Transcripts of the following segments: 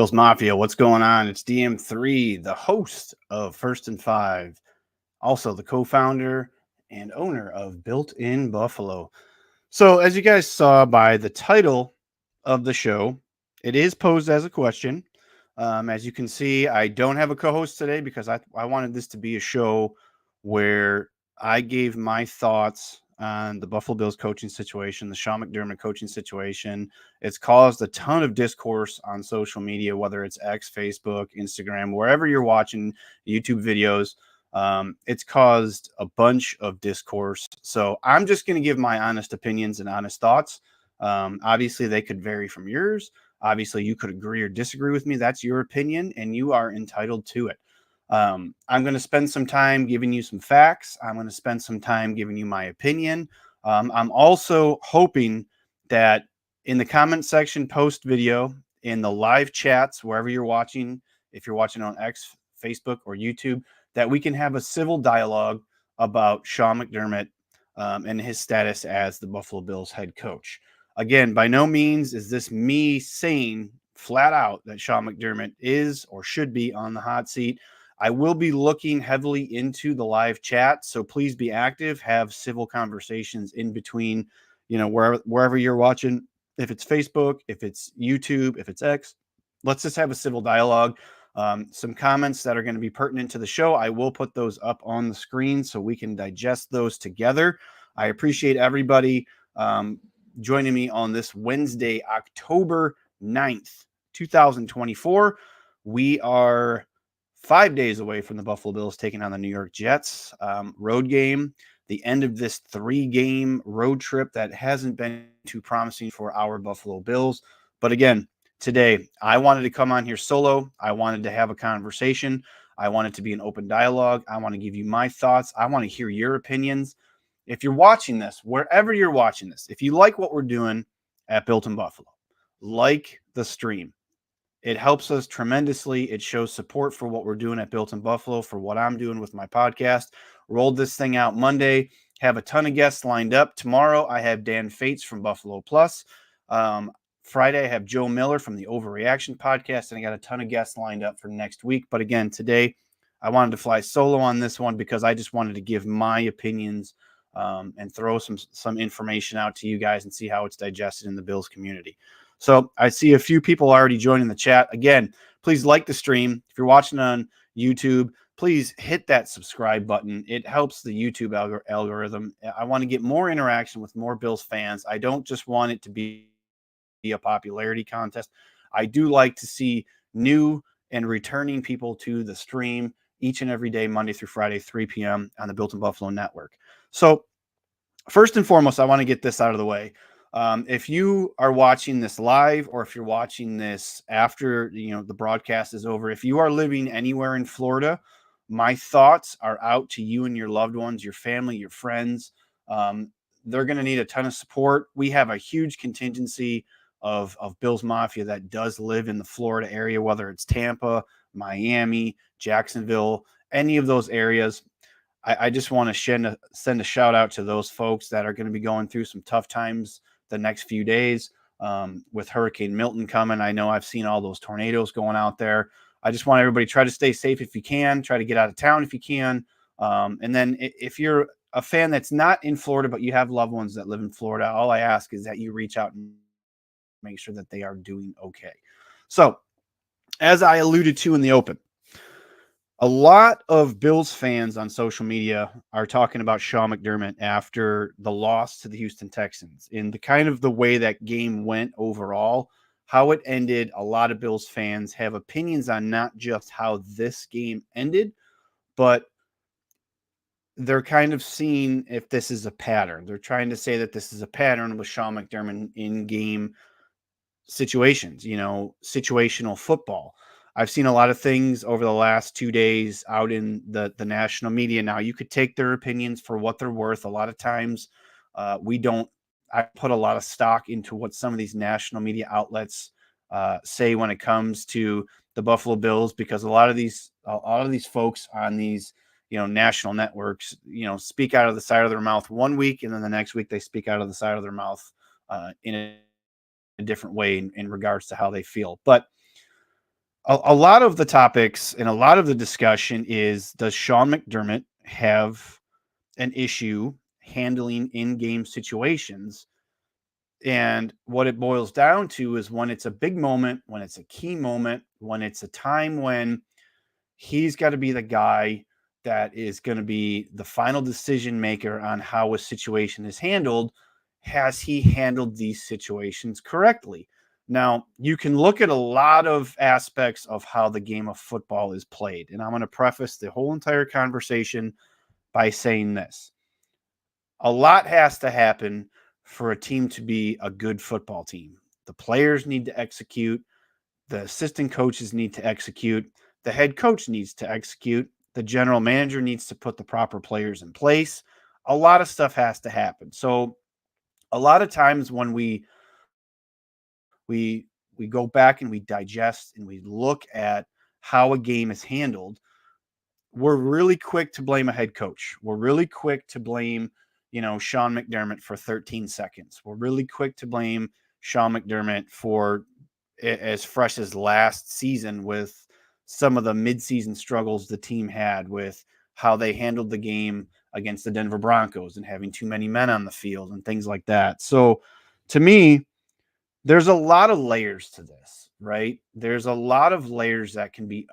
Bills Mafia, what's going on? It's DM3, the host of First and Five, also the co-founder and owner of Built in Buffalo. So, as you guys saw by the title of the show, it is posed as a question. As you can see, I don't have a co-host today because I wanted this to be a show where I gave my thoughts on the Buffalo Bills coaching situation, the Sean McDermott coaching situation. It's caused a ton of discourse on social media, whether it's X, Facebook, Instagram, wherever you're watching YouTube videos. It's caused a bunch of discourse. So I'm just going to give my honest opinions and honest thoughts. Obviously, they could vary from yours. Obviously, you could agree or disagree with me. That's your opinion, and you are entitled to it. I'm going to spend some time giving you some facts. I'm going to spend some time giving you my opinion. I'm also hoping that in the comment section post video, in the live chats, wherever you're watching, if you're watching on X, Facebook, or YouTube, that we can have a civil dialogue about Sean McDermott and his status as the Buffalo Bills head coach. Again, by no means is this me saying flat out that Sean McDermott is or should be on the hot seat. I will be looking heavily into the live chat, so please be active, have civil conversations in between, wherever you're watching. If it's Facebook, if it's YouTube, if it's X, let's just have a civil dialogue. Some comments that are going to be pertinent to the show, I will put those up on the screen so we can digest those together. I appreciate everybody joining me on this Wednesday, October 9th, 2024. We are 5 days away from the Buffalo Bills taking on the New York Jets. Road game, the end of this 3-game road trip that hasn't been too promising for our Buffalo Bills. But again, today, I wanted to come on here solo. I wanted to have a conversation. I want it to be an open dialogue. I want to give you my thoughts. I want to hear your opinions. If you're watching this, wherever you're watching this, if you like what we're doing at Built in Buffalo, like the stream. It helps us tremendously. It shows support for what we're doing at Built in Buffalo, for what I'm doing with my podcast. Rolled this thing out Monday. Have a ton of guests lined up. Tomorrow, I have Dan Fates from Buffalo Plus. Friday, I have Joe Miller from the Overreaction podcast, and I got a ton of guests lined up for next week. But again, today, I wanted to fly solo on this one because I just wanted to give my opinions and throw some information out to you guys and see how it's digested in the Bills community. So I see a few people already joining the chat. Again, please like the stream. If you're watching on YouTube, please hit that subscribe button. It helps the YouTube algorithm. I want to get more interaction with more Bills fans. I don't just want it to be a popularity contest. I do like to see new and returning people to the stream each and every day, Monday through Friday, 3 p.m. on the Built in Buffalo network. So first and foremost, I want to get this out of the way. If you are watching this live or if you're watching this after the broadcast is over, if you are living anywhere in Florida, my thoughts are out to you and your loved ones, your family, your friends. They're going to need a ton of support. We have a huge contingency of Bills Mafia that does live in the Florida area, whether it's Tampa, Miami, Jacksonville, any of those areas. I just want to send a shout out to those folks that are going to be going through some tough times the next few days with Hurricane Milton coming. I know I've seen all those tornadoes going out there. I just want everybody to try to stay safe if you can, try to get out of town if you can. And then if you're a fan that's not in Florida, but you have loved ones that live in Florida, all I ask is that you reach out and make sure that they are doing okay. So as I alluded to in the open, a lot of Bills fans on social media are talking about Sean McDermott after the loss to the Houston Texans in the kind of the way that game went overall, how it ended. A lot of Bills fans have opinions on not just how this game ended, but they're kind of seeing if this is a pattern. They're trying to say that this is a pattern with Sean McDermott in game situations, situational football. I've seen a lot of things over the last 2 days out in the national media. Now, you could take their opinions for what they're worth. A lot of times I put a lot of stock into what some of these national media outlets say when it comes to the Buffalo Bills, because a lot of these folks on these, national networks, speak out of the side of their mouth one week, and then the next week they speak out of the side of their mouth in a different way in regards to how they feel. But a lot of the topics and a lot of the discussion is, does Sean McDermott have an issue handling in-game situations? And what it boils down to is, when it's a big moment, when it's a key moment, when it's a time when he's got to be the guy that is going to be the final decision maker on how a situation is handled, has he handled these situations correctly? Now, you can look at a lot of aspects of how the game of football is played. And I'm going to preface the whole entire conversation by saying this: a lot has to happen for a team to be a good football team. The players need to execute, the assistant coaches need to execute, the head coach needs to execute, the general manager needs to put the proper players in place. A lot of stuff has to happen. So a lot of times when we go back and we digest and we look at how a game is handled, we're really quick to blame a head coach. We're really quick to blame, Sean McDermott for 13 seconds. We're really quick to blame Sean McDermott for as fresh as last season, with some of the midseason struggles the team had with how they handled the game against the Denver Broncos and having too many men on the field and things like that. So to me, there's a lot of layers to this, right? There's a lot of layers that can be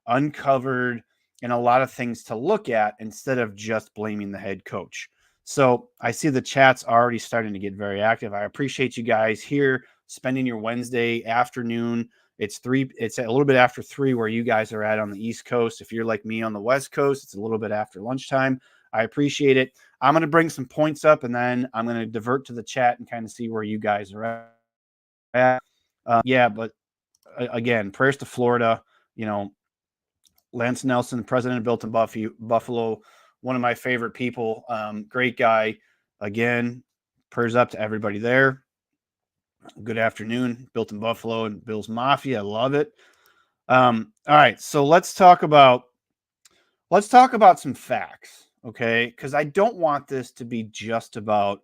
uncovered, and a lot of things to look at instead of just blaming the head coach. So I see the chat's already starting to get very active. I appreciate you guys here spending your Wednesday afternoon. It's a little bit after 3 where you guys are at on the East Coast. If you're like me on the West Coast, it's a little bit after lunchtime. I appreciate it. I'm going to bring some points up, and then I'm going to divert to the chat and kind of see where you guys are at. Yeah, but again, prayers to Florida. Lance Nelson, president of Built in Buffalo, one of my favorite people. Great guy. Again, prayers up to everybody there. Good afternoon, Built in Buffalo and Bills Mafia. I love it. All right, so let's talk about some facts, okay? Because I don't want this to be just about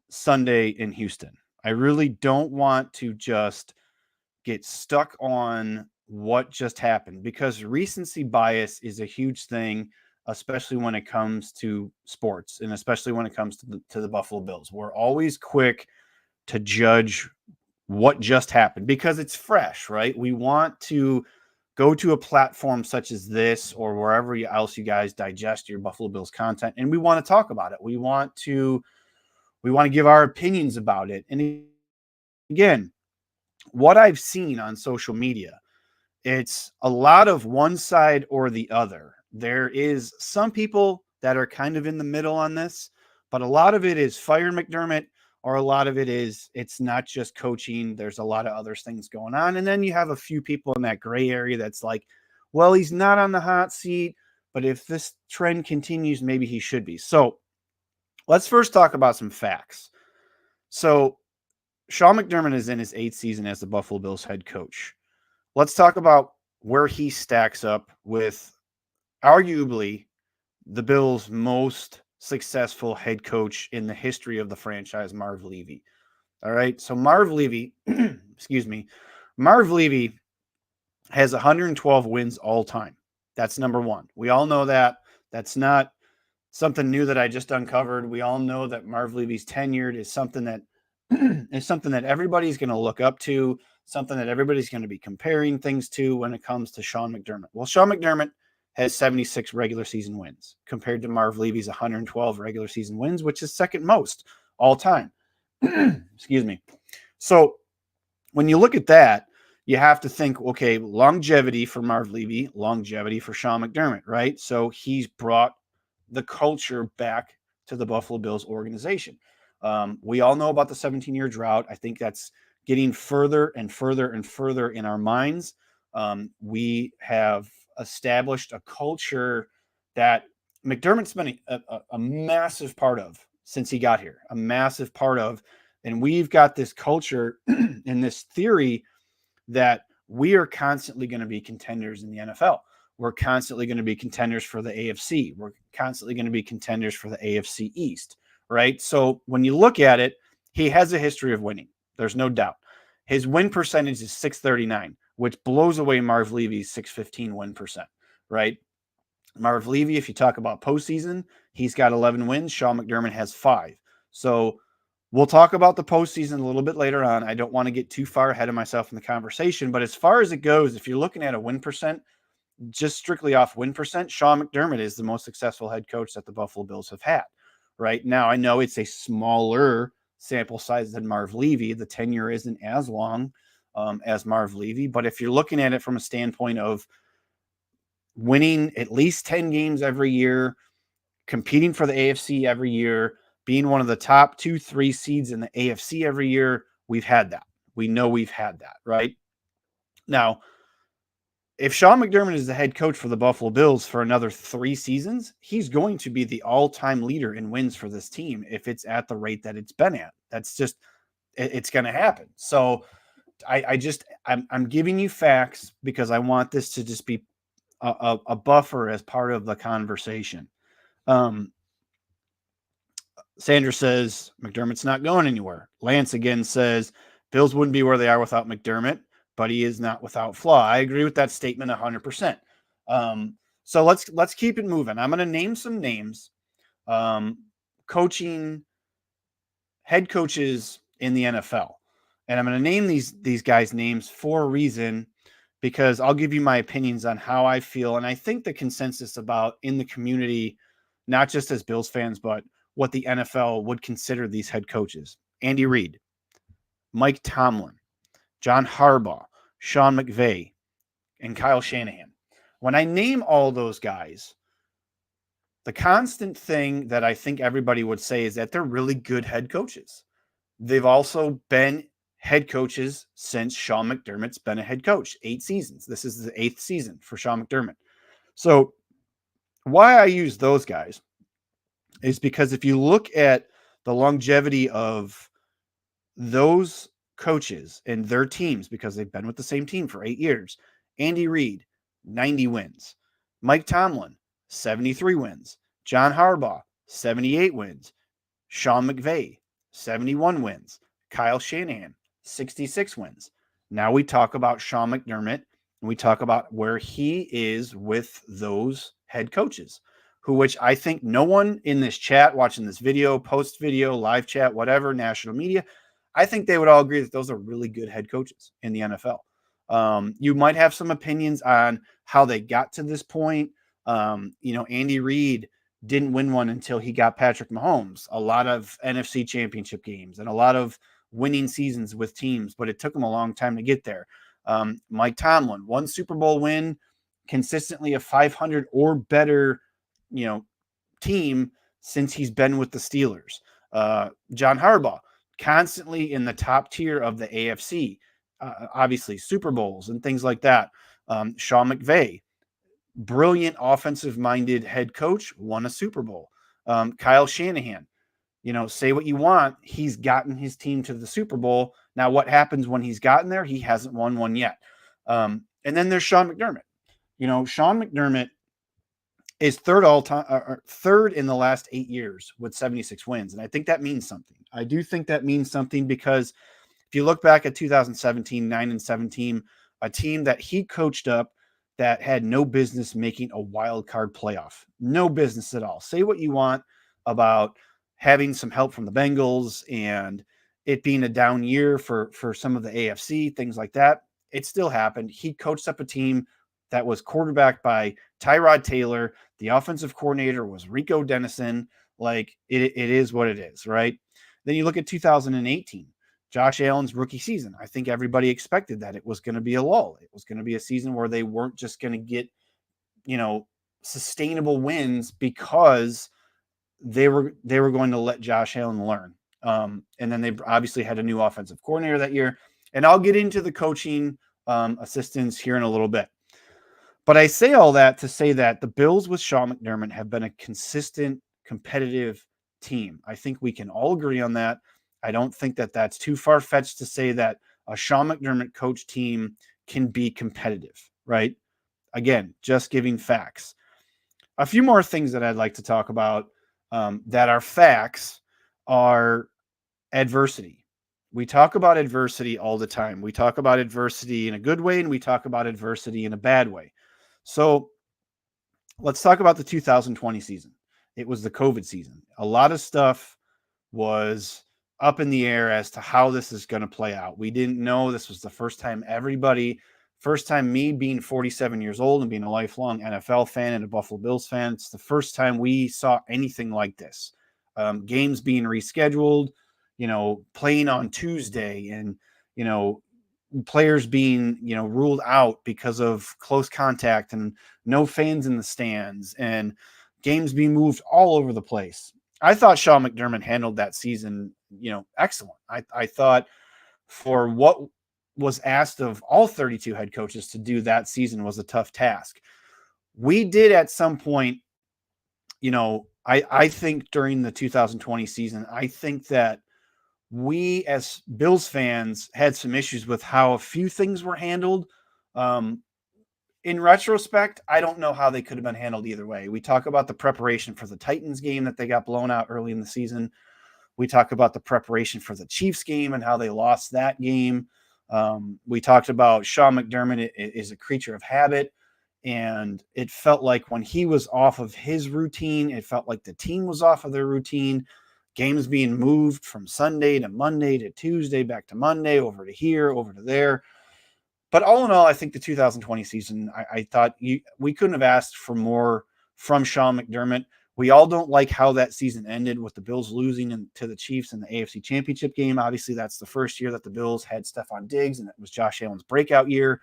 Sunday in Houston. I really don't want to just get stuck on what just happened, because recency bias is a huge thing, especially when it comes to sports, and especially when it comes to the Buffalo Bills. We're always quick to judge what just happened because it's fresh, right? We want to go to a platform such as this or wherever else you guys digest your Buffalo Bills content, and we want to talk about it. We want to give our opinions about it. And again, what I've seen on social media, it's a lot of one side or the other. There is some people that are kind of in the middle on this, but a lot of it is fire McDermott, or a lot of it is it's not just coaching. There's a lot of other things going on. And then you have a few people in that gray area that's like, well, he's not on the hot seat, but if this trend continues, maybe he should be. So let's first talk about some facts. So Sean McDermott is in his 8th season as the Buffalo Bills head coach. Let's talk about where he stacks up with arguably the Bills' most successful head coach in the history of the franchise, Marv Levy. All right. So Marv Levy, Marv Levy has 112 wins all time. That's number one. We all know that. That's not something new that I just uncovered. We all know that Marv Levy's tenured is something that everybody's going to look up to, something that everybody's going to be comparing things to when it comes to Sean McDermott. Well, Sean McDermott has 76 regular season wins compared to Marv Levy's 112 regular season wins, which is second most all time. Excuse me. So when you look at that, you have to think, okay, longevity for Marv Levy, longevity for Sean McDermott, right? So he's brought the culture back to the Buffalo Bills organization. We all know about the 17-year drought. I think that's getting further and further and further in our minds. We have established a culture that McDermott's been a massive part of since he got here, a massive part of. And we've got this culture and this theory that we are constantly going to be contenders in the NFL. We're constantly going to be contenders for the AFC. We're constantly going to be contenders for the AFC East, right? So when you look at it, he has a history of winning. There's no doubt. His win percentage is .639, which blows away Marv Levy's 615 win percent, right? Marv Levy, if you talk about postseason, he's got 11 wins. Sean McDermott has 5. So we'll talk about the postseason a little bit later on. I don't want to get too far ahead of myself in the conversation, but as far as it goes, if you're looking at a win percent, just strictly off win percent, Sean McDermott is the most successful head coach that the Buffalo Bills have had. Right now, I know it's a smaller sample size than Marv Levy. The tenure isn't as long as Marv Levy, but if you're looking at it from a standpoint of winning at least 10 games every year, competing for the AFC every year, being one of the top 2-3 seeds in the AFC every year, we've had that. We know we've had that, right? Now, if Sean McDermott is the head coach for the Buffalo Bills for another 3 seasons, he's going to be the all-time leader in wins for this team if it's at the rate that it's been at. That's just, it's going to happen. So I'm giving you facts because I want this to just be a buffer as part of the conversation. Sandra says McDermott's not going anywhere. Lance again says Bills wouldn't be where they are without McDermott, but he is not without flaw. I agree with that statement 100%. So let's keep it moving. I'm going to name some names. Coaching head coaches in the NFL. And I'm going to name these guys' names for a reason, because I'll give you my opinions on how I feel. And I think the consensus about in the community, not just as Bills fans, but what the NFL would consider these head coaches: Andy Reid, Mike Tomlin, John Harbaugh, Sean McVay, and Kyle Shanahan. When I name all those guys, the constant thing that I think everybody would say is that they're really good head coaches. They've also been head coaches since Sean McDermott's been a head coach, 8 seasons. This is the 8th season for Sean McDermott. So why I use those guys is because if you look at the longevity of those coaches and their teams, because they've been with the same team for 8 years, Andy Reid, 90 wins. Mike Tomlin, 73 wins. John Harbaugh, 78 wins. Sean McVay, 71 wins. Kyle Shanahan, 66 wins. Now we talk about Sean McDermott, and we talk about where he is with those head coaches, which I think no one in this chat, watching this video, post video, live chat, whatever, national media, I think they would all agree that those are really good head coaches in the NFL. You might have some opinions on how they got to this point. Andy Reid didn't win one until he got Patrick Mahomes. A lot of NFC championship games and a lot of winning seasons with teams, but it took him a long time to get there. Mike Tomlin, 1 Super Bowl win, consistently a 500 or better, team since he's been with the Steelers. John Harbaugh, constantly in the top tier of the AFC, obviously Super Bowls and things like that. Sean McVay, brilliant offensive-minded head coach, won a Super Bowl. Kyle Shanahan, say what you want, he's gotten his team to the Super Bowl. Now, what happens when he's gotten there? He hasn't won one yet. And then there's Sean McDermott. Sean McDermott is third in the last 8 years with 76 wins. And I think that means something. I do think that means something because if you look back at 2017, 9-7 team, a team that he coached up that had no business making a wild card playoff, no business at all. Say what you want about having some help from the Bengals and it being a down year for some of the AFC, things like that. It still happened. He coached up a team that was quarterbacked by Tyrod Taylor. The offensive coordinator was Rico Dennison. Like it is what it is, right? Then you look at 2018, Josh Allen's rookie season. I think everybody expected that it was going to be a lull. It was going to be a season where they weren't just going to get, sustainable wins because they were going to let Josh Allen learn. And then they obviously had a new offensive coordinator that year. And I'll get into the coaching assistants here in a little bit. But I say all that to say that the Bills with Sean McDermott have been a consistent, competitive team. I think we can all agree on that. I don't think that that's too far-fetched to say that a Sean McDermott coach team can be competitive, right? Again, just giving facts. A few more things that I'd like to talk about that are facts are adversity. we talk about adversity all the time. We talk about adversity in a good way and we talk about adversity in a bad way. So let's talk about the 2020 season. It was the COVID season. A lot of stuff was up in the air as to how this is going to play out. We didn't know. This was the first time me being 47 years old and being a lifelong NFL fan and a Buffalo Bills fan, it's the first time we saw anything like this. Games being rescheduled, playing on Tuesday, and, players being, ruled out because of close contact and no fans in the stands and games being moved all over the place. I thought Sean McDermott handled that season, excellent. I thought for what was asked of all 32 head coaches to do that season was a tough task. We did at some point, I think during the 2020 season, I think that we as Bills fans had some issues with how a few things were handled. In retrospect, I don't know how they could have been handled either way. We talk about the preparation for the Titans game that they got blown out early in the season. We talk about the preparation for the Chiefs game and how they lost that game. We talked about Sean McDermott is a creature of habit. And it felt like when he was off of his routine, it felt like the team was off of their routine. Games being moved from Sunday to Monday to Tuesday, back to Monday, over to here, over to there. But all in all, I think the 2020 season, I thought we couldn't have asked for more from Sean McDermott. We all don't like how that season ended with the Bills losing to the Chiefs in the AFC Championship game. Obviously, that's the first year that the Bills had Stephon Diggs, and it was Josh Allen's breakout year.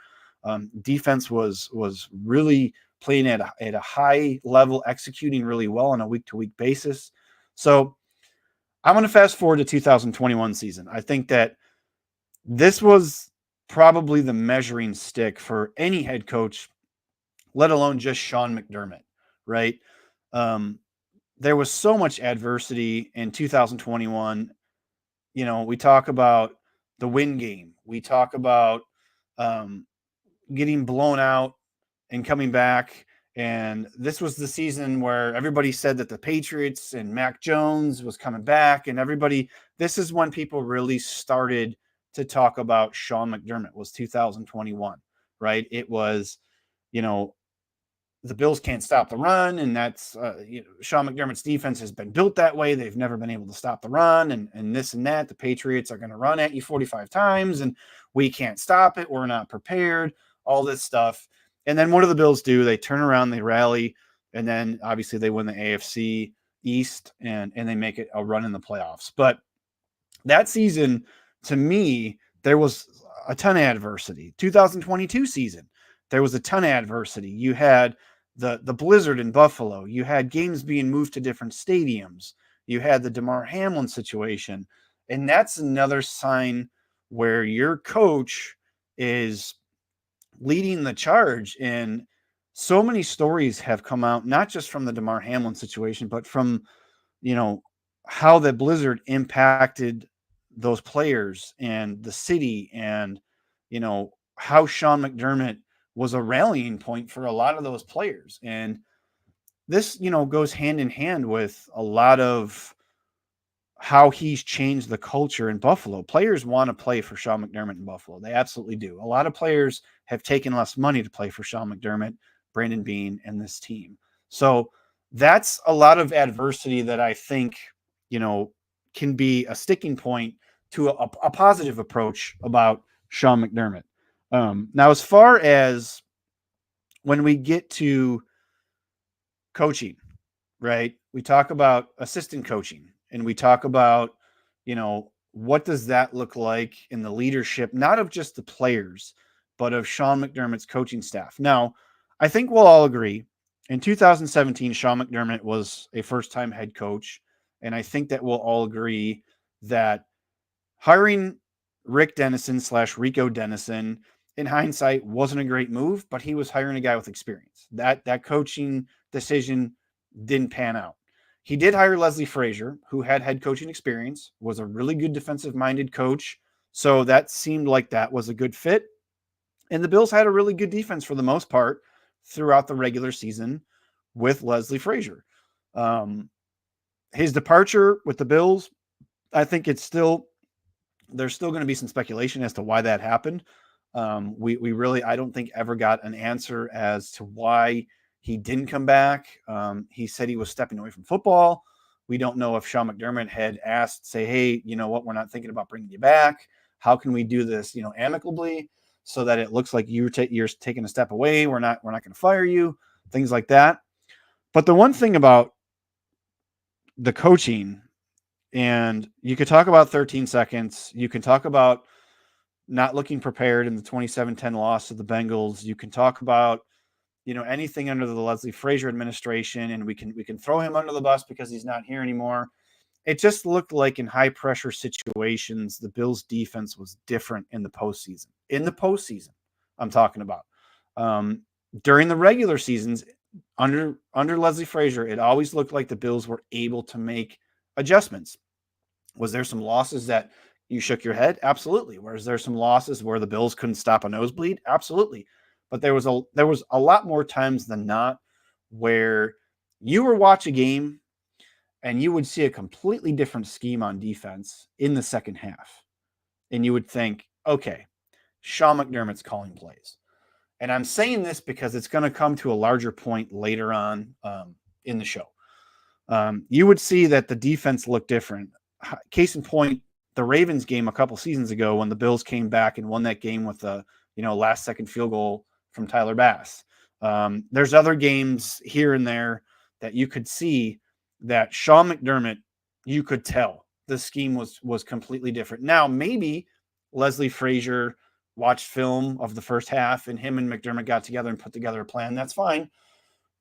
Defense was really playing at a high level, executing really well on a week-to-week basis. So I'm going to fast forward to 2021 season. I think that this was probably the measuring stick for any head coach, let alone just Sean McDermott, right? There was so much adversity in 2021. We talk about the win game. We talk about getting blown out and coming back. And this was the season where everybody said that the Patriots and Mac Jones was coming back, and this is when people really started to talk about Sean McDermott, was 2021, right? It was, the Bills can't stop the run, and that's Sean McDermott's defense has been built that way. They've never been able to stop the run, and this and that. The Patriots are going to run at you 45 times, and we can't stop it. We're not prepared, all this stuff. And then what do the Bills do? They turn around, they rally, and then obviously they win the AFC East, and they make it a run in the playoffs. But that season, to me, there was a ton of adversity. 2022 season, there was a ton of adversity. You had the blizzard in Buffalo. You had games being moved to different stadiums. You had the Damar Hamlin situation. And that's another sign where your coach is leading the charge. And so many stories have come out, not just from the Damar Hamlin situation, but from, how the blizzard impacted those players and the city, and, how Sean McDermott was a rallying point for a lot of those players. And this, goes hand in hand with a lot of how he's changed the culture in Buffalo. Players want to play for Sean McDermott in Buffalo. They absolutely do. A lot of players have taken less money to play for Sean McDermott, Brandon Beane, and this team. So that's a lot of adversity that I think, can be a sticking point to a positive approach about Sean McDermott. Now, as far as when we get to coaching, right, we talk about assistant coaching, and we talk about, what does that look like in the leadership, not of just the players, but of Sean McDermott's coaching staff. Now, I think we'll all agree in 2017, Sean McDermott was a first-time head coach, and I think that we'll all agree that hiring Rick Dennison / Rico Dennison, in hindsight, wasn't a great move, but he was hiring a guy with experience. That coaching decision didn't pan out. He did hire Leslie Frazier, who had head coaching experience, was a really good defensive-minded coach, so that seemed like that was a good fit. And the Bills had a really good defense for the most part throughout the regular season with Leslie Frazier. His departure with the Bills, I think it's still There's still going to be some speculation as to why that happened. We really, I don't think, ever got an answer as to why he didn't come back. He said he was stepping away from football. We don't know if Sean McDermott had asked, say, hey, you know what, we're not thinking about bringing you back. How can we do this, amicably, so that it looks like you're taking a step away. We're not going to fire you, things like that. But the one thing about the coaching, and you could talk about 13 seconds, you can talk about not looking prepared in the 27-10 loss to the Bengals. You can talk about, anything under the Leslie Frazier administration, and we can throw him under the bus because he's not here anymore. It just looked like in high pressure situations, the Bills defense was different in the postseason. In the postseason, I'm talking about. During the regular seasons, under Leslie Frazier, it always looked like the Bills were able to make adjustments. Was there some losses that you shook your head? Absolutely. Was there some losses where the Bills couldn't stop a nosebleed? Absolutely. But there was a lot more times than not where you were watching a game and you would see a completely different scheme on defense in the second half. And you would think, okay, Sean McDermott's calling plays. And I'm saying this because it's going to come to a larger point later on in the show. You would see that the defense looked different. Case in point, the Ravens game a couple seasons ago when the Bills came back and won that game with a last second field goal from Tyler Bass. There's other games here and there that you could see that Sean McDermott, you could tell the scheme was completely different. Now, maybe Leslie Frazier watched film of the first half and him and McDermott got together and put together a plan. That's fine.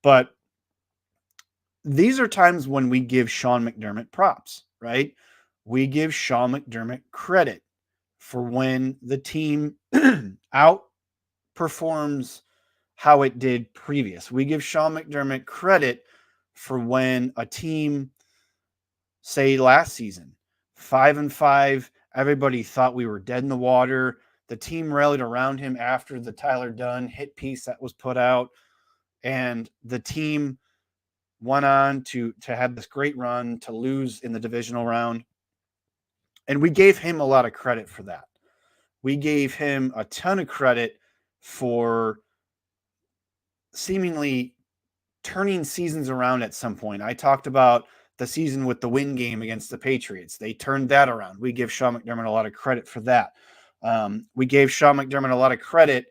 But these are times when we give Sean McDermott props, right? We give Sean McDermott credit for when the team outperforms how it did previous. We give Sean McDermott credit for when a team, say last season, 5-5, everybody thought we were dead in the water. The team rallied around him after the Tyler Dunn hit piece that was put out, and the team went on to have this great run to lose in the divisional round. And we gave him a lot of credit for that. We gave him a ton of credit for seemingly turning seasons around at some point. I talked about the season with the win game against the Patriots. They turned that around. We give Sean McDermott a lot of credit for that. We gave Sean McDermott a lot of credit,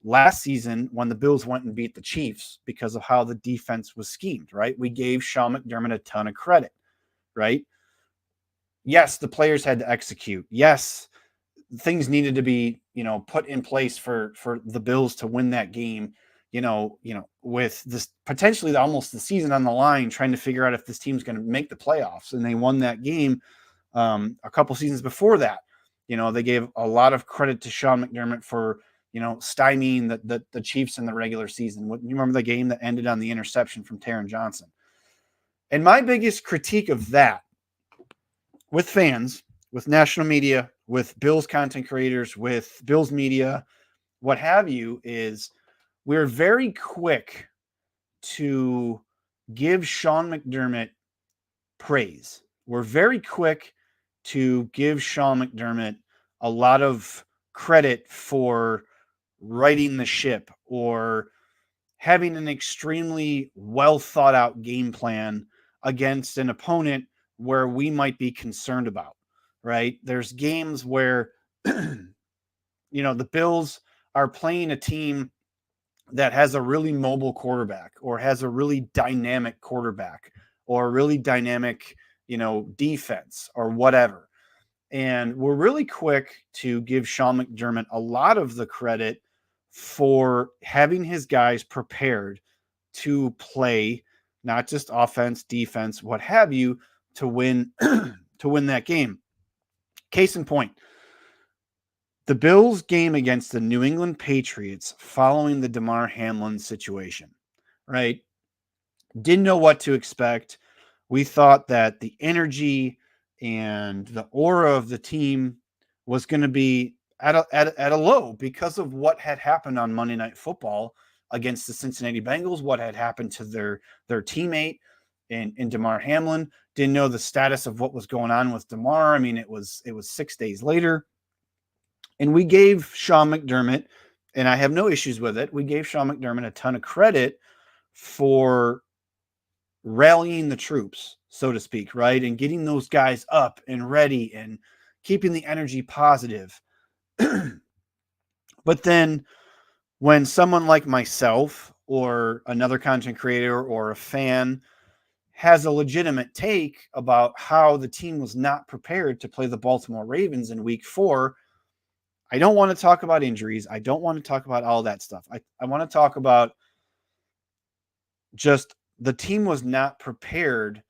last season when the Bills went and beat the Chiefs because of how the defense was schemed, right? We gave Sean McDermott a ton of credit, right? Yes, the players had to execute. Yes, things needed to be, put in place for the Bills to win that game, with this potentially almost the season on the line, trying to figure out if this team's going to make the playoffs. And they won that game a couple seasons before that. They gave a lot of credit to Sean McDermott for, stymieing the Chiefs in the regular season. You remember the game that ended on the interception from Taron Johnson? And my biggest critique of that with fans, with national media, with Bills content creators, with Bills media, what have you, is we're very quick to give Sean McDermott praise. We're very quick to give Sean McDermott a lot of credit for righting the ship or having an extremely well thought out game plan against an opponent where we might be concerned about, right? There's games where, the Bills are playing a team that has a really mobile quarterback or has a really dynamic quarterback or a really dynamic, defense or whatever. And we're really quick to give Sean McDermott a lot of the credit for having his guys prepared to play not just offense, defense, what have you, to win that game. Case in point, the Bills game against the New England Patriots following the Damar Hamlin situation, right? Didn't know what to expect. We thought that the energy and the aura of the team was going to be at a low because of what had happened on Monday Night Football against the Cincinnati Bengals, what had happened to their teammate. in Damar Hamlin. Didn't know the status of what was going on with Damar. I mean, it was 6 days later. And we gave Sean McDermott, and I have no issues with it, we gave Sean McDermott a ton of credit for rallying the troops, so to speak, right? And getting those guys up and ready and keeping the energy positive. But then when someone like myself or another content creator or a fan has a legitimate take about how the team was not prepared to play the Baltimore Ravens in week 4, I don't want to talk about injuries. I don't want to talk about all that stuff. I want to talk about just the team was not prepared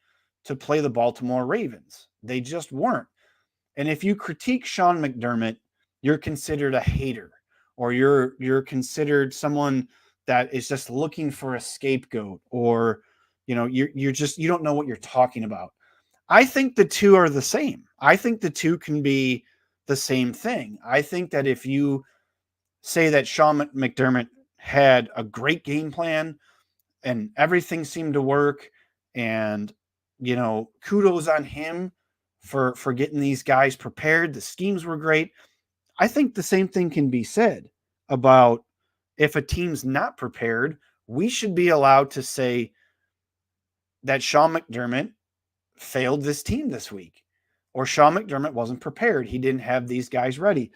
to play the Baltimore Ravens. They just weren't. And if you critique Sean McDermott, you're considered a hater, or you're considered someone that is just looking for a scapegoat, or you don't know what you're talking about. I think the two are the same. I think the two can be the same thing. I think that if you say that Sean McDermott had a great game plan and everything seemed to work, and kudos on him for getting these guys prepared, the schemes were great, I think the same thing can be said about if a team's not prepared. We should be allowed to say that Sean McDermott failed this team this week, or Sean McDermott wasn't prepared. He didn't have these guys ready.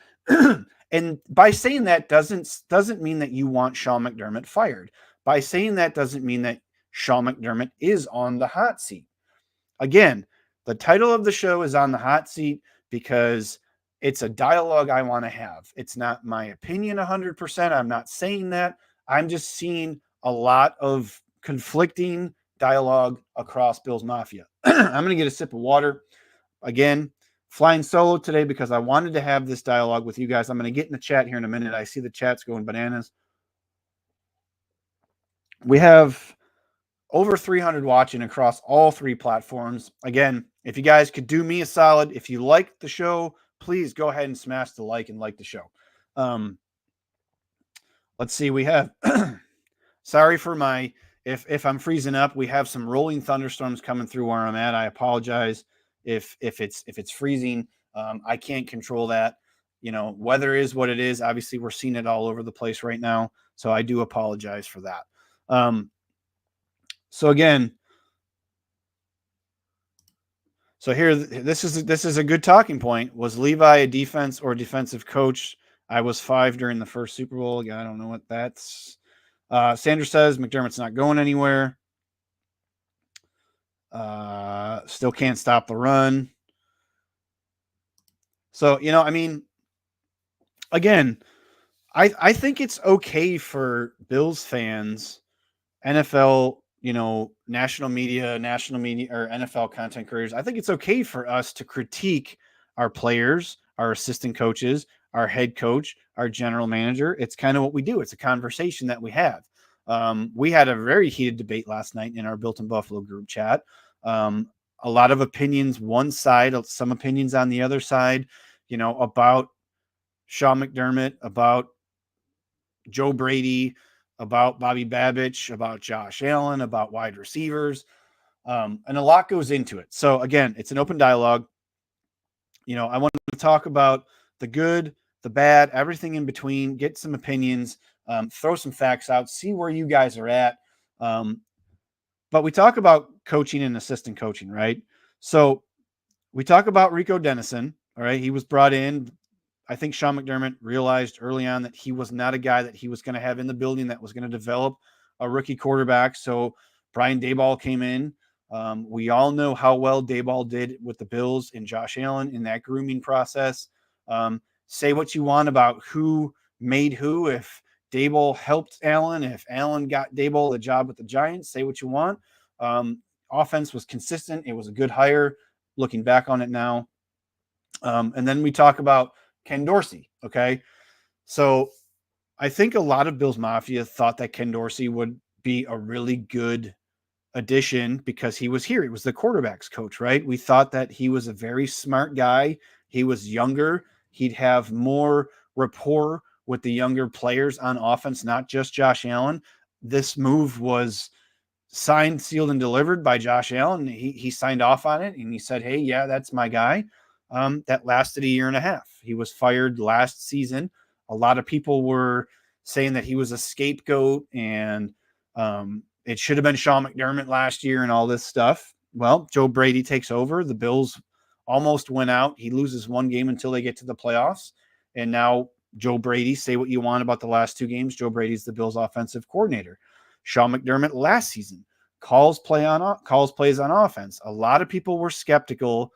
And by saying that doesn't mean that you want Sean McDermott fired. By saying that doesn't mean that Sean McDermott is on the hot seat. Again, the title of the show is On the Hot Seat because it's a dialogue I want to have. It's not my opinion 100%. I'm not saying that. I'm just seeing a lot of conflicting dialogue across Bills Mafia. I'm going to get a sip of water. Again, flying solo today because I wanted to have this dialogue with you guys. I'm going to get in the chat here in a minute. I see the chat's going bananas. We have over 300 watching across all 3 platforms. Again, if you guys could do me a solid, if you like the show, please go ahead and smash the like and like the show. Let's see. We have, sorry for my, if I'm freezing up, we have some rolling thunderstorms coming through where I'm at. I apologize if it's freezing. I can't control that. Weather is what it is. Obviously, we're seeing it all over the place right now. So I do apologize for that. So again, here, this is a good talking point. Was Levi a defense or defensive coach? I was 5 during the first Super Bowl. Again, I don't know what that's. Sanders says McDermott's not going anywhere. Still can't stop the run. So, again, I think it's okay for Bills fans, NFL, national media, or NFL content creators. I think it's okay for us to critique our players, our assistant coaches, our head coach, our general manager. It's kind of what we do. It's a conversation that we have. We had a very heated debate last night in our Built in Buffalo group chat. A lot of opinions, one side, some opinions on the other side, about Sean McDermott, about Joe Brady, about Bobby Babich, about Josh Allen, about wide receivers. And a lot goes into it. So again, it's an open dialogue. I want to talk about the good, the bad, everything in between, get some opinions, throw some facts out, see where you guys are at. But we talk about coaching and assistant coaching, right? So we talk about Rico Dennison. All right. He was brought in. I think Sean McDermott realized early on that he was not a guy that he was going to have in the building that was going to develop a rookie quarterback. So Brian Daboll came in. We all know how well Daboll did with the Bills and Josh Allen in that grooming process. Say what you want about who made who. If Daboll helped Allen, if Allen got Daboll the job with the Giants, say what you want. Offense was consistent. It was a good hire looking back on it now. And then we talk about Ken Dorsey. Okay. So I think a lot of Bills Mafia thought that Ken Dorsey would be a really good addition because he was here. He was the quarterback's coach, right? We thought that he was a very smart guy. He was younger. He'd have more rapport with the younger players on offense, not just Josh Allen. This move was signed, sealed, and delivered by Josh Allen. He signed off on it, and he said, hey, yeah, that's my guy. That lasted a year and a half. He was fired last season. A lot of people were saying that he was a scapegoat and it should have been Sean McDermott last year and all this stuff. Well, Joe Brady takes over. The Bills almost went out. He loses one game until they get to the playoffs. And now Joe Brady, say what you want about the last two games, Joe Brady's the Bills offensive coordinator. Sean McDermott last season calls plays on offense. A lot of people were skeptical.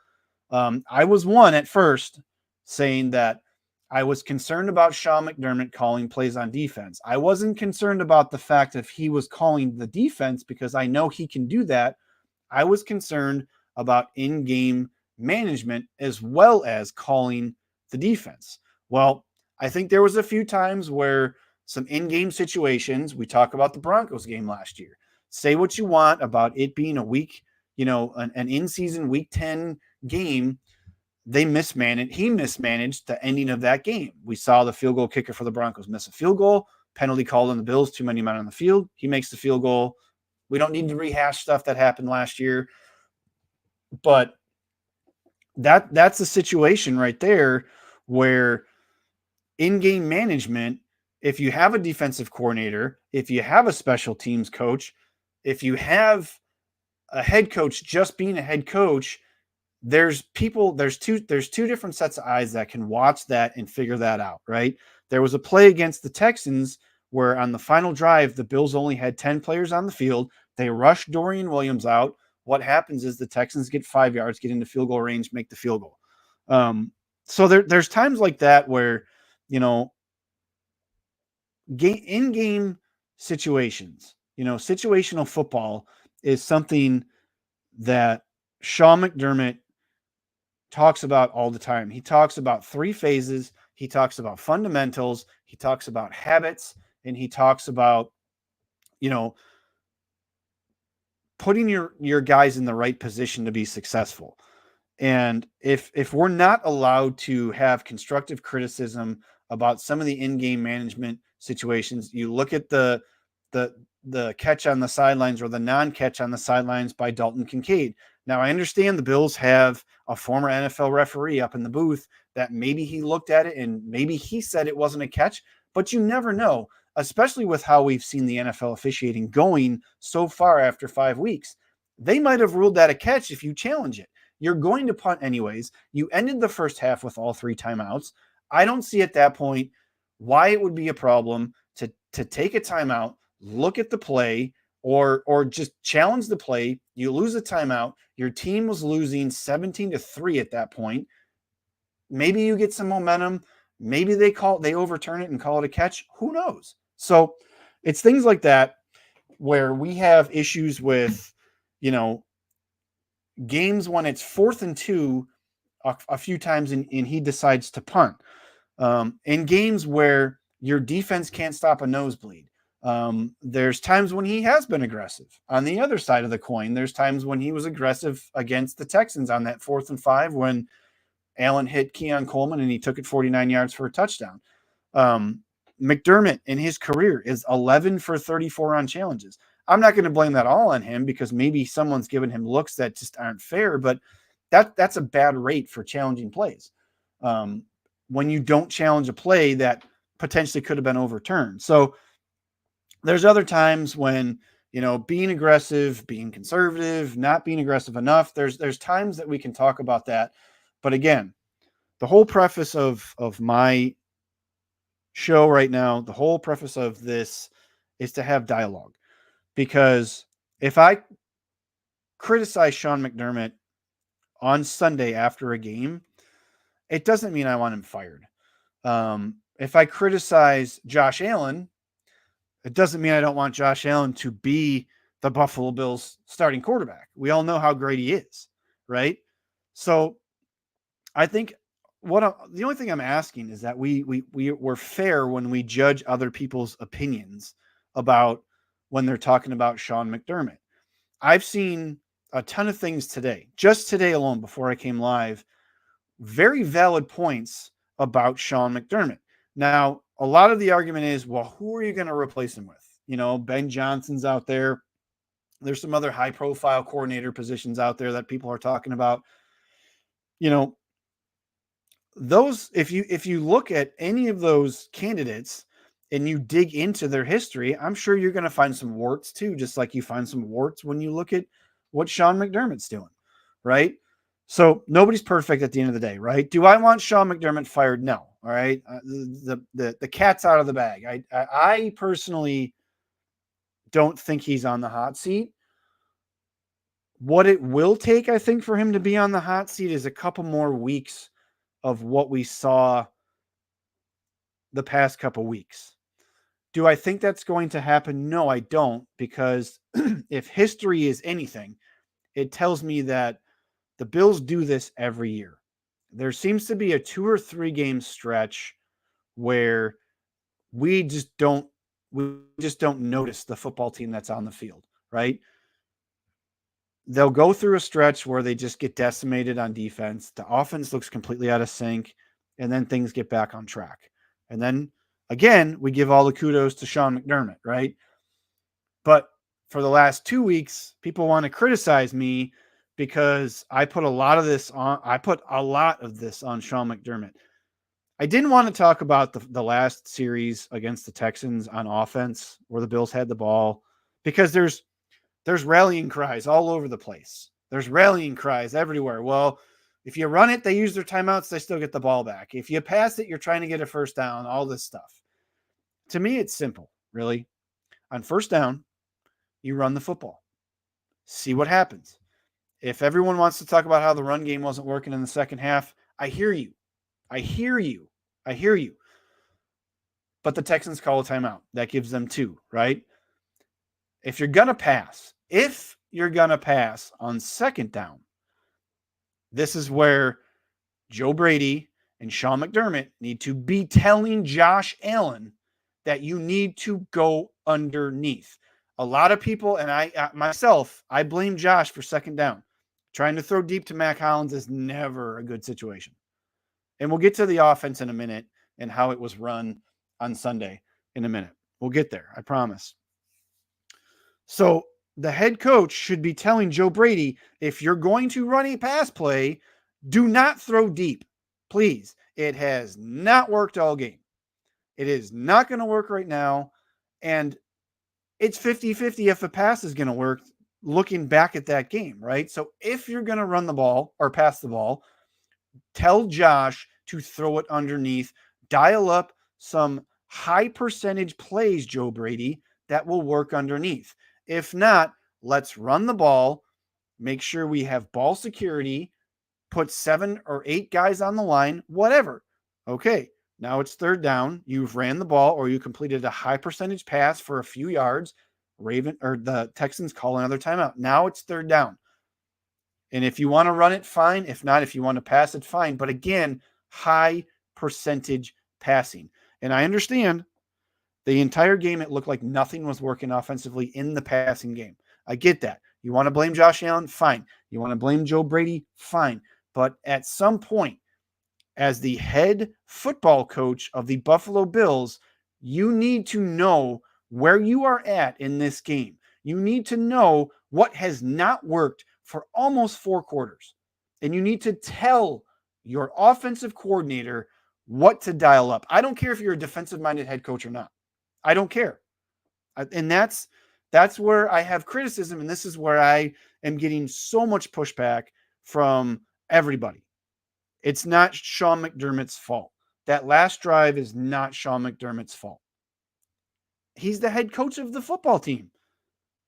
I was one at first saying that I was concerned about Sean McDermott calling plays on defense. I wasn't concerned about the fact if he was calling the defense because I know he can do that. I was concerned about in-game management as well as calling the defense. Well, I think there was a few times where some in-game situations, we talk about the Broncos game last year. Say what you want about it being a week, an in-season week 10 game. He mismanaged the ending of that game. We saw the field goal kicker for the Broncos miss a field goal, penalty called on the Bills, too many men on the field. He makes the field goal. We don't need to rehash stuff that happened last year, but that's a situation right there where in-game management, if you have a defensive coordinator, if you have a special teams coach, if you have a head coach just being a head coach, there's two different sets of eyes that can watch that and figure that out, right? There was a play against the Texans where on the final drive, the Bills only had 10 players on the field. They rushed Dorian Williams out. What happens is the Texans get 5 yards, get into field goal range, make the field goal. So there's times like that where, in-game situations, situational football is something that Sean McDermott talks about all the time. He talks about 3 phases. He talks about fundamentals. He talks about habits, and he talks about, putting your guys in the right position to be successful. And if we're not allowed to have constructive criticism about some of the in-game management situations, you look at the catch on the sidelines or the non-catch on the sidelines by Dalton Kincaid. Now, I understand the Bills have a former NFL referee up in the booth that maybe he looked at it and maybe he said it wasn't a catch, but you never know, especially with how we've seen the NFL officiating going so far after 5 weeks. They might have ruled that a catch if you challenge it. You're going to punt anyways. You ended the first half with all 3 timeouts. I don't see at that point why it would be a problem to take a timeout, look at the play, or just challenge the play. You lose a timeout. Your team was losing 17-3 at that point. Maybe you get some momentum. Maybe they overturn it and call it a catch. Who knows? So it's things like that where we have issues with, games when it's 4th and 2 a few times and he decides to punt. In games where your defense can't stop a nosebleed. There's times when he has been aggressive. On the other side of the coin, there's times when he was aggressive against the Texans on that 4th and 5 when Allen hit Keon Coleman and he took it 49 yards for a touchdown. McDermott in his career is 11 for 34 on challenges. I'm not going to blame that all on him because maybe someone's given him looks that just aren't fair, but that's a bad rate for challenging plays. When you don't challenge a play that potentially could have been overturned. So there's other times when, being aggressive, being conservative, not being aggressive enough, there's times that we can talk about that. But again, the whole preface of my show right now, the whole preface of this is to have dialogue. Because if I criticize Sean McDermott on Sunday after a game, it doesn't mean I want him fired. If I criticize Josh Allen, it doesn't mean I don't want Josh Allen to be the Buffalo Bills starting quarterback. We all know how great he is, right? So I think the only thing I'm asking is that we're fair when we judge other people's opinions about when they're talking about Sean McDermott. I've seen a ton of things today, just today alone before I came live, very valid points about Sean McDermott. Now, a lot of the argument is, well, who are you going to replace him with? Ben Johnson's out there. There's some other high profile coordinator positions out there that people are talking about. You know, those, if you look at any of those candidates and you dig into their history, I'm sure you're going to find some warts too, just like you find some warts when you look at what Sean McDermott's doing, right? So nobody's perfect at the end of the day, right? Do I want Sean McDermott fired? No. All right. The cat's out of the bag. I personally don't think he's on the hot seat. What it will take, I think, for him to be on the hot seat is a couple more weeks of what we saw the past couple weeks. Do I think that's going to happen? No, I don't, because if history is anything, it tells me that the Bills do this every year. There seems to be a 2 or 3 game stretch where we just don't notice the football team that's on the field, right? They'll go through a stretch where they just get decimated on defense. The offense looks completely out of sync, and then things get back on track. And then again, we give all the kudos to Sean McDermott, right? But for the last 2 weeks, people want to criticize me because I put a lot of this on Sean McDermott. I didn't want to talk about the last series against the Texans on offense where the Bills had the ball, because there's rallying cries all over the place. There's rallying cries everywhere. Well, if you run it, they use their timeouts, they still get the ball back. If you pass it, you're trying to get a first down, all this stuff. To me, it's simple, really. On first down, you run the football. See what happens. If everyone wants to talk about how the run game wasn't working in the second half, I hear you. I hear you. But the Texans call a timeout. That gives them 2, right? If you're going to pass on second down, this is where Joe Brady and Sean McDermott need to be telling Josh Allen that you need to go underneath. A lot of people, and I blame Josh for second down. Trying to throw deep to Mac Hollins is never a good situation. And we'll get to the offense in a minute and how it was run on Sunday in a minute. We'll get there, I promise. So the head coach should be telling Joe Brady, if you're going to run a pass play, do not throw deep. Please. It has not worked all game. It is not going to work right now. And it's 50-50 if a pass is going to work looking back at that game, right? So if you're going to run the ball or pass the ball, tell Josh to throw it underneath. Dial up some high percentage plays, Joe Brady, that will work underneath. If not, let's run the ball, make sure we have ball security, put 7 or 8 guys on the line, whatever. Okay, now it's third down. You've ran the ball or you completed a high percentage pass for a few yards. The Texans call another timeout. Now it's third down. And if you want to run it, fine. If not, if you want to pass it, fine. But again, high percentage passing. And I understand the entire game, it looked like nothing was working offensively in the passing game. I get that. You want to blame Josh Allen? Fine. You want to blame Joe Brady? Fine. But at some point, as the head football coach of the Buffalo Bills, you need to know where you are at in this game. You need to know what has not worked for almost 4 quarters. And you need to tell your offensive coordinator what to dial up. I don't care if you're a defensive-minded head coach or not. I don't care. And that's where I have criticism, and this is where I am getting so much pushback from everybody. It's not Sean McDermott's fault. That last drive is not Sean McDermott's fault. He's the head coach of the football team,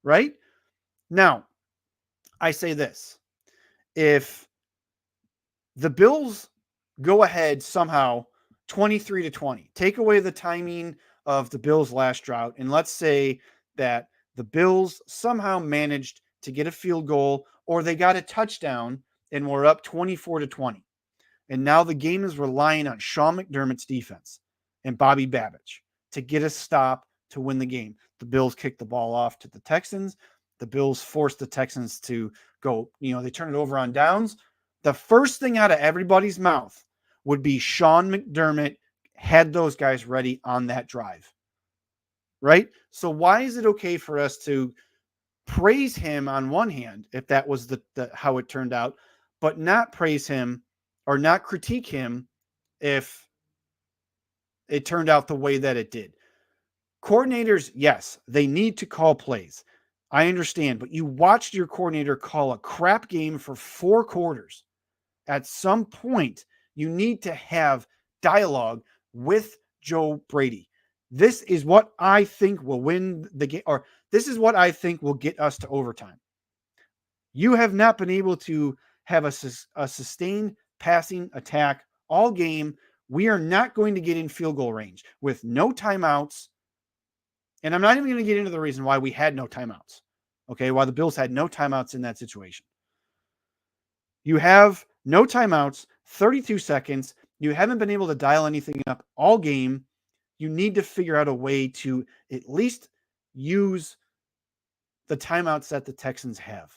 right? Now, I say this. If the Bills go ahead somehow 23-20, take away the timing of the Bills' last drought, and let's say that the Bills somehow managed to get a field goal or they got a touchdown and we're up 24-20. And now the game is relying on Sean McDermott's defense and Bobby Babbage to get a stop to win the game. The Bills kick the ball off to the Texans. The Bills force the Texans to go, they turn it over on downs. The first thing out of everybody's mouth would be Sean McDermott had those guys ready on that drive, right? So why is it okay for us to praise him on one hand, if that was the how it turned out, but not praise him or not critique him if it turned out the way that it did. Coordinators, yes, they need to call plays. I understand, but you watched your coordinator call a crap game for 4 quarters. At some point, you need to have dialogue with Joe Brady. This is what I think will win the game, or this is what I think will get us to overtime. You have not been able to have a sustained passing attack all game. We are not going to get in field goal range with no timeouts. And I'm not even going to get into the reason why we had no timeouts. Okay, why the Bills had no timeouts in that situation. You have no timeouts, 32 seconds. You haven't been able to dial anything up all game. You need to figure out a way to at least use the timeouts that the Texans have.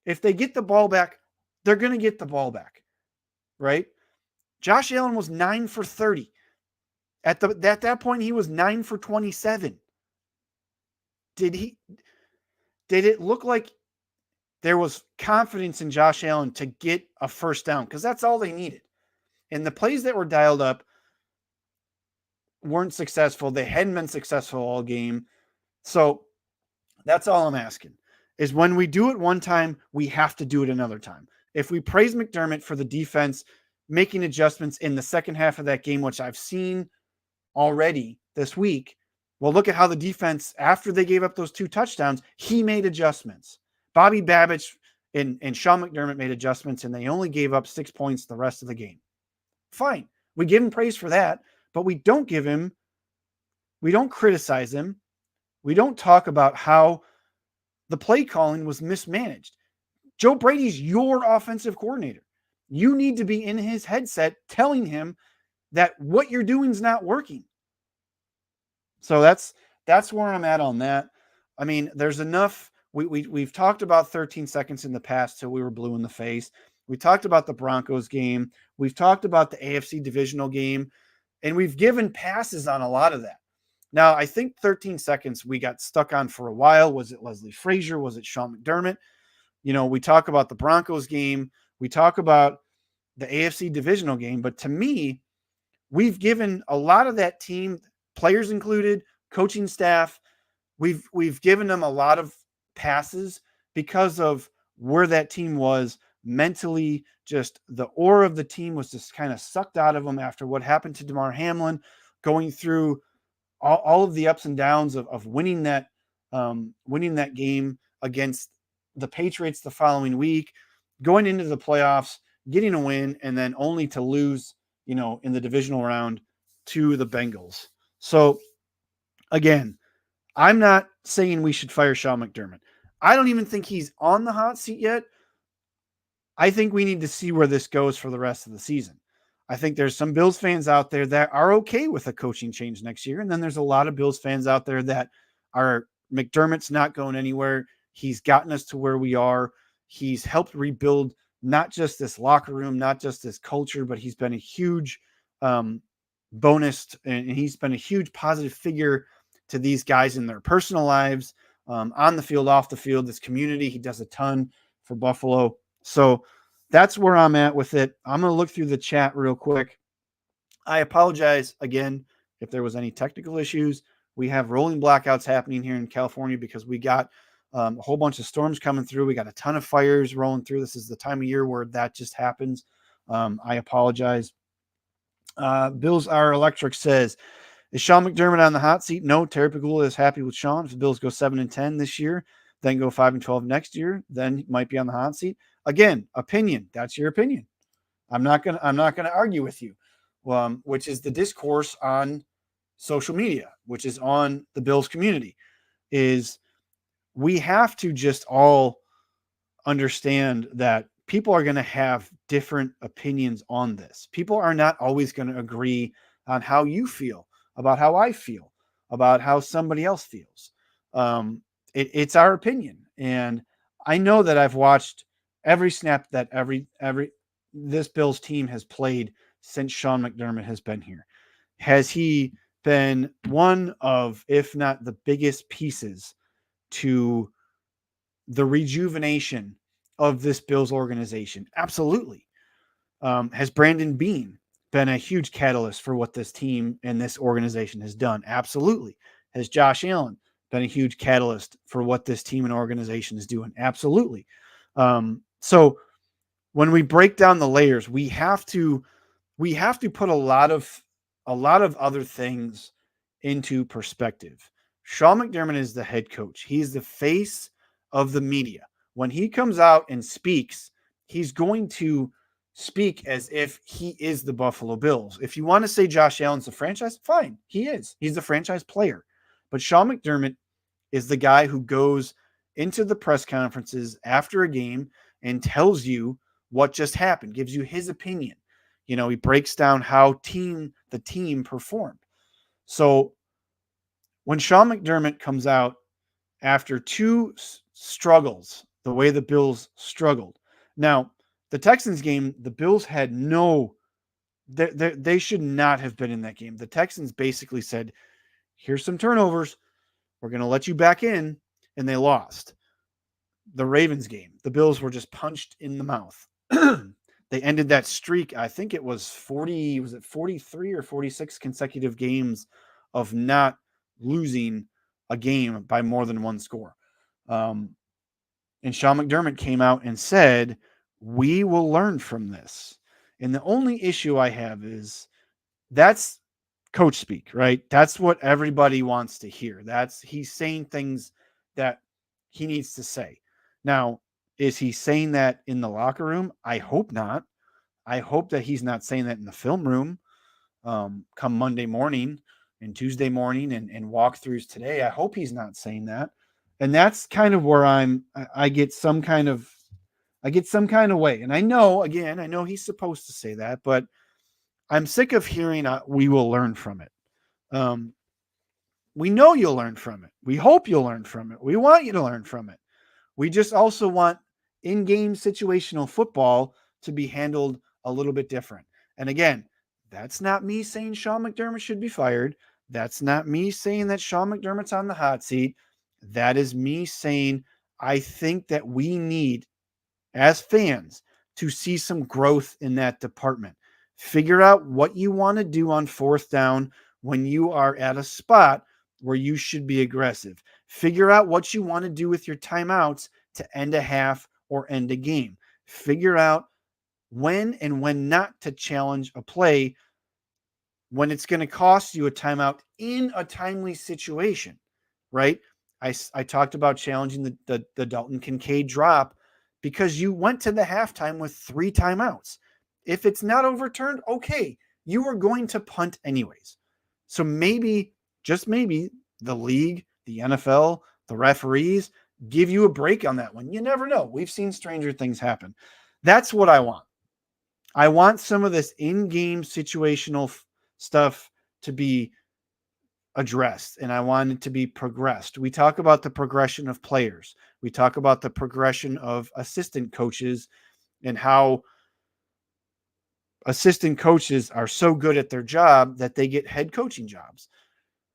If they get the ball back, they're going to get the ball back, right? Josh Allen was 9 for 30. At that point, he was 9 for 27. Did it look like there was confidence in Josh Allen to get a first down? Because that's all they needed. And the plays that were dialed up weren't successful. They hadn't been successful all game. So that's all I'm asking, is when we do it one time, we have to do it another time. If we praise McDermott for the defense making adjustments in the second half of that game, which I've seen already this week, well, look at how the defense, after they gave up those 2 touchdowns, he made adjustments. Bobby Babich and Sean McDermott made adjustments, and they only gave up 6 points the rest of the game. Fine. We give him praise for that, but we don't criticize him. We don't talk about how the play calling was mismanaged. Joe Brady's your offensive coordinator. You need to be in his headset telling him that what you're doing is not working. So that's where I'm at on that. I mean, there's enough. We've talked about 13 seconds in the past till we were blue in the face. We talked about the Broncos game. We've talked about the AFC divisional game, and we've given passes on a lot of that. Now, I think 13 seconds we got stuck on for a while. Was it Leslie Frazier? Was it Sean McDermott? You know, we talk about the Broncos game. We talk about the AFC divisional game. But to me, we've given a lot of that team, players included, coaching staff, we've given them a lot of passes because of where that team was mentally. Just the aura of the team was just kind of sucked out of them after what happened to Damar Hamlin, going through all of the ups and downs of winning that game against the Patriots the following week, going into the playoffs, getting a win, and then only to lose, in the divisional round to the Bengals. So again, I'm not saying we should fire Sean McDermott. I don't even think he's on the hot seat yet. I think we need to see where this goes for the rest of the season. I think there's some Bills fans out there that are okay with a coaching change next year. And then there's a lot of Bills fans out there that are, McDermott's not going anywhere. He's gotten us to where we are. He's helped rebuild not just this locker room, not just this culture, but he's been a huge bonus, and he's been a huge positive figure to these guys in their personal lives, on the field, off the field, this community. He does a ton for Buffalo. So that's where I'm at with it. I'm going to look through the chat real quick. I apologize again if there was any technical issues. We have rolling blackouts happening here in California because we got a whole bunch of storms coming through. We got a ton of fires rolling through. This is the time of year where that just happens. I apologize. Bills Are Electric says, is Sean McDermott on the hot seat? No, Terry Pegula is happy with Sean. If the Bills go 7-10 this year, then go 5-12 next year, then he might be on the hot seat. Again, opinion. That's your opinion. I'm not gonna argue with you, which is the discourse on social media, which is on the Bills community, is we have to just all understand that people are going to have different opinions on this. People are not always going to agree on how you feel, about how I feel, about how somebody else feels. It's our opinion. And I know that I've watched every snap that this Bills team has played since Sean McDermott has been here. Has he been one of, if not the biggest pieces to the rejuvenation of this Bills organization? Absolutely. Has Brandon Beane been a huge catalyst for what this team and this organization has done? Absolutely. Has Josh Allen been a huge catalyst for what this team and organization is doing? Absolutely. So when we break down the layers, we have to put a lot of other things into perspective. Sean McDermott is the head coach. He's the face of the media. When he comes out and speaks, he's going to speak as if he is the Buffalo Bills. If you want to say Josh Allen's the franchise, fine. He is. He's the franchise player. But Sean McDermott is the guy who goes into the press conferences after a game and tells you what just happened, gives you his opinion. He breaks down how the team performed. So when Sean McDermott comes out after two struggles, the way the Bills struggled. Now, the Texans game, the Bills had they should not have been in that game. The Texans basically said, here's some turnovers. We're going to let you back in. And they lost. The Ravens game, the Bills were just punched in the mouth. They ended that streak. I think it was 43 or 46 consecutive games of not losing a game by more than one score. And Sean McDermott came out and said, we will learn from this. And the only issue I have is that's coach speak, right? That's what everybody wants to hear. He's saying things that he needs to say. Now, is he saying that in the locker room? I hope not. I hope that he's not saying that in the film room come Monday morning and Tuesday morning and walkthroughs today. I hope he's not saying that. And that's kind of where I get some kind of way. And I know he's supposed to say that, but I'm sick of hearing we will learn from it. We know you'll learn from it. We hope you'll learn from it. We want you to learn from it. We just also want in-game situational football to be handled a little bit different. And again, that's not me saying Sean McDermott should be fired. That's not me saying that Sean McDermott's on the hot seat. That is me saying I think that we need, as fans, to see some growth in that department. Figure out what you want to do on fourth down when you are at a spot where you should be aggressive. Figure out what you want to do with your timeouts to end a half or end a game. Figure out when and when not to challenge a play when it's going to cost you a timeout in a timely situation, right? I talked about challenging the Dalton Kincaid drop because you went to the halftime with 3 timeouts. If it's not overturned, okay, you are going to punt anyways. So maybe, just maybe, the league, the NFL, the referees give you a break on that one. You never know. We've seen stranger things happen. That's what I want. I want some of this in-game situational stuff to be addressed, and I want it to be progressed. We talk about the progression of players. We talk about the progression of assistant coaches and how assistant coaches are so good at their job that they get head coaching jobs.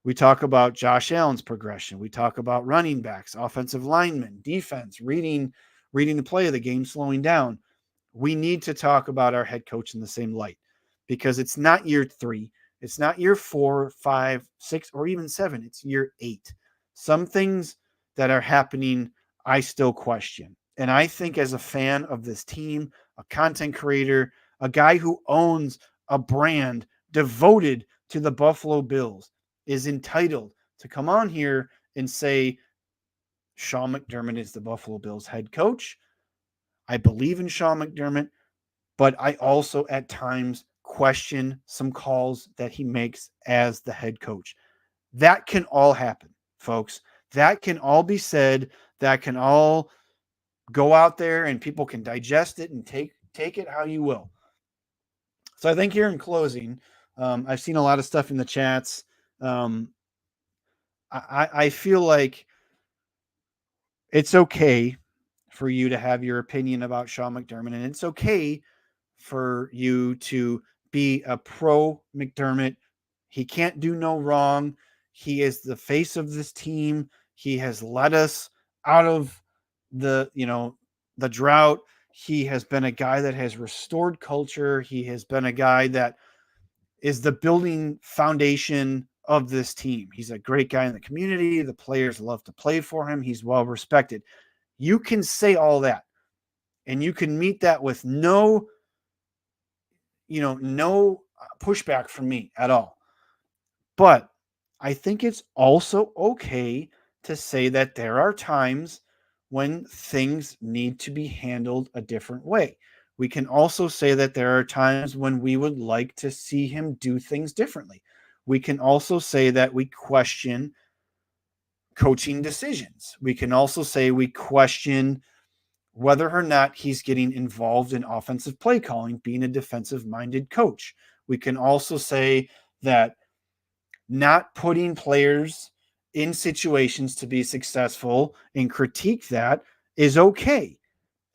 We talk about Josh Allen's progression. We talk about running backs, offensive linemen, defense, reading the play of the game, slowing down. We need to talk about our head coach in the same light because it's not year 3. It's not year 4, 5, 6, or even 7. It's year 8. Some things that are happening, I still question. And I think as a fan of this team, a content creator, a guy who owns a brand devoted to the Buffalo Bills, is entitled to come on here and say, Sean McDermott is the Buffalo Bills head coach. I believe in Sean McDermott, but I also at times question some calls that he makes as the head coach. That can all happen, folks. That can all be said. That can all go out there and people can digest it and take it how you will. So I think here in closing, I've seen a lot of stuff in the chats. I feel like it's okay for you to have your opinion about Sean McDermott, and it's okay for you to be a pro McDermott. He can't do no wrong. He is the face of this team. He has led us out of the drought. He has been a guy that has restored culture. He has been a guy that is the building foundation of this team. He's a great guy in the community. The players love to play for him. He's well respected. You can say all that, and you can meet that with no pushback from me at all. But I think it's also okay to say that there are times when things need to be handled a different way. We can also say that there are times when we would like to see him do things differently. We can also say that we question coaching decisions. We can also say we question whether or not he's getting involved in offensive play calling, being a defensive-minded coach. We can also say that not putting players in situations to be successful and critique that is okay.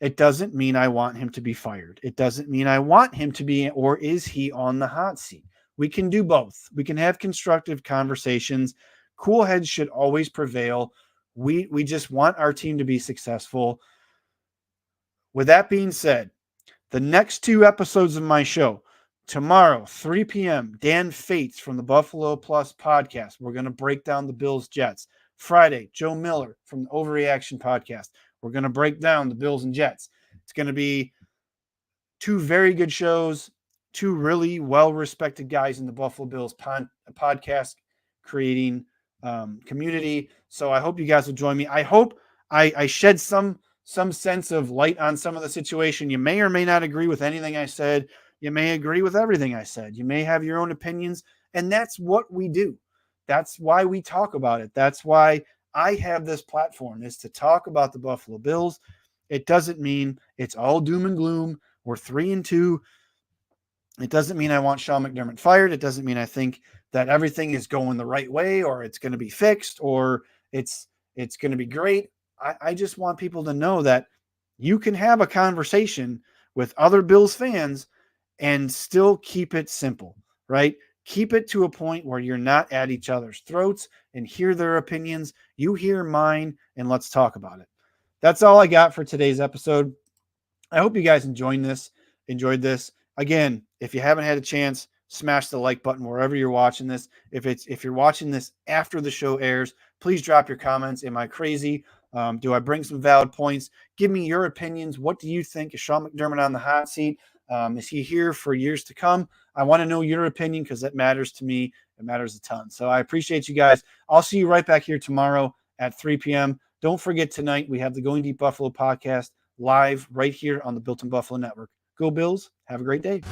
It doesn't mean I want him to be fired. It doesn't mean I want him to be, or is he on the hot seat? We can do both. We can have constructive conversations. Cool heads should always prevail. We just want our team to be successful. With that being said, the next 2 episodes of my show, tomorrow, 3 p.m., Dan Fates from the Buffalo Plus podcast. We're going to break down the Bills Jets. Friday, Joe Miller from the Overreaction podcast. We're going to break down the Bills and Jets. It's going to be 2 very good shows, 2 really well-respected guys in the Buffalo Bills podcast creating community. So I hope you guys will join me. I hope I shed some sense of light on some of the situation. You may or may not agree with anything I said. You may agree with everything I said. You may have your own opinions, and that's what we do. That's why we talk about it. That's why I have this platform, is to talk about the Buffalo Bills. It doesn't mean it's all doom and gloom. We're 3-2. It doesn't mean I want Sean McDermott fired. It doesn't mean I think that everything is going the right way, or it's going to be fixed, or it's going to be great. I just want people to know that you can have a conversation with other Bills fans and still keep it simple, right? Keep it to a point where you're not at each other's throats and hear their opinions. You hear mine, and let's talk about it. That's all I got for today's episode. I hope you guys enjoyed this. Again, if you haven't had a chance, smash the like button wherever you're watching this. If you're watching this after the show airs, please drop your comments. Am I crazy? Do I bring some valid points? Give me your opinions. What do you think? Is Sean McDermott on the hot seat? Is he here for years to come? I want to know your opinion, because that matters to me. It matters a ton. So I appreciate you guys. I'll see you right back here tomorrow at 3 p.m. Don't forget, tonight we have the Going Deep Buffalo podcast live right here on the Built in Buffalo Network. Go Bills. Have a great day.